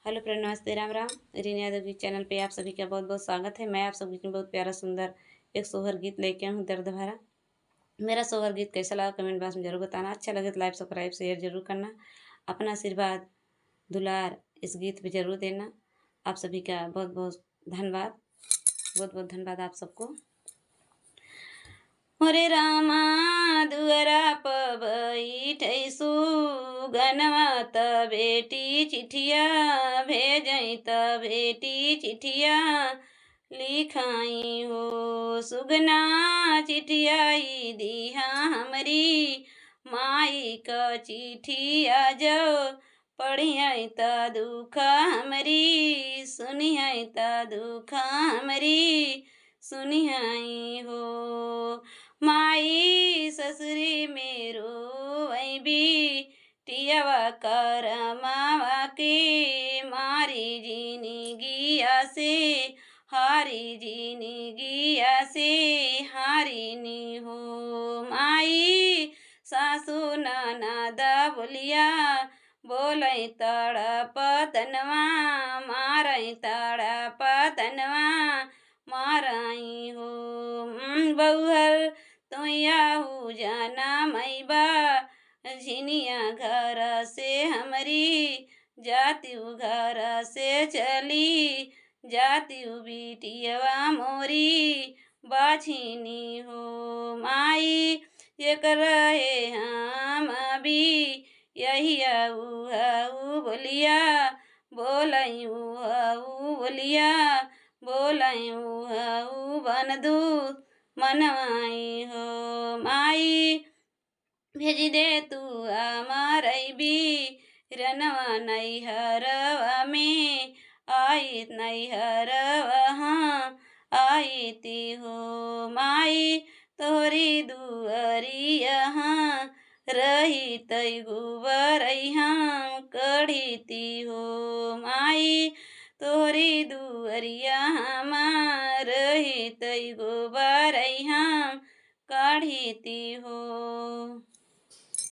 Hello friend, नमस्ते, राम राम। रीना यादव की channel पे आप सभी का बहुत बहुत स्वागत है। मैं आप सभी के लिए बहुत प्यारा सुंदर एक सोहर गीत लेके आई हूँ, दर्द भरा। मेरा सोहर गीत कैसा लगा कमेंट बॉक्स में जरूर बताना। अच्छा लगे तो लाइक सब्सक्राइब शेयर जरूर करना। अपना आशीर्वाद दुलार इस गीत पे जरूर देना। आप सभी का बहुत बहुत धन्यवाद। बहुत बहुत धन्यवाद आप सबको। मोरे रामा दुअरा प बैठैसु गनवा त बेटी चिठिया भेजै त बेटी चिठिया लिखाई हो सुगना चिठियाई दिहा हमरी माई क चिठिया जो पढ़ियै त दुख हमरी सुनियै त दुख हमरी सुनियै हो माई ससुरी मेरो ऐबी टियावा कर मावा के मारी जिंदगिया से हारी जिंदगिया से हारी नी हो माई सासू ननद बोलिया बोलै तड़प तनवा मारै तड़प तनवा माराई हो बहुहर तुयाहू जाना मैबा झिनिया घर से हमारी जातियू घर से चली जातियू बिटियवा मोरी बाछिनी हो माई ये कर रहे हम अभी यही ऊ बोलिया बोलयू बोलिया बोलयू बन दूत मनवाई हो माई भेज दे तू अमरैबी रनवा नैहरवा में आई नैहरवा हाँ आई ती हो माई तोहरी दुअरिया हाँ रही तई गुबरई हम कढ़ी ती हो माई तोहरी दुअरिया हमार रही तई गोबरई हम काढ़ी ती हो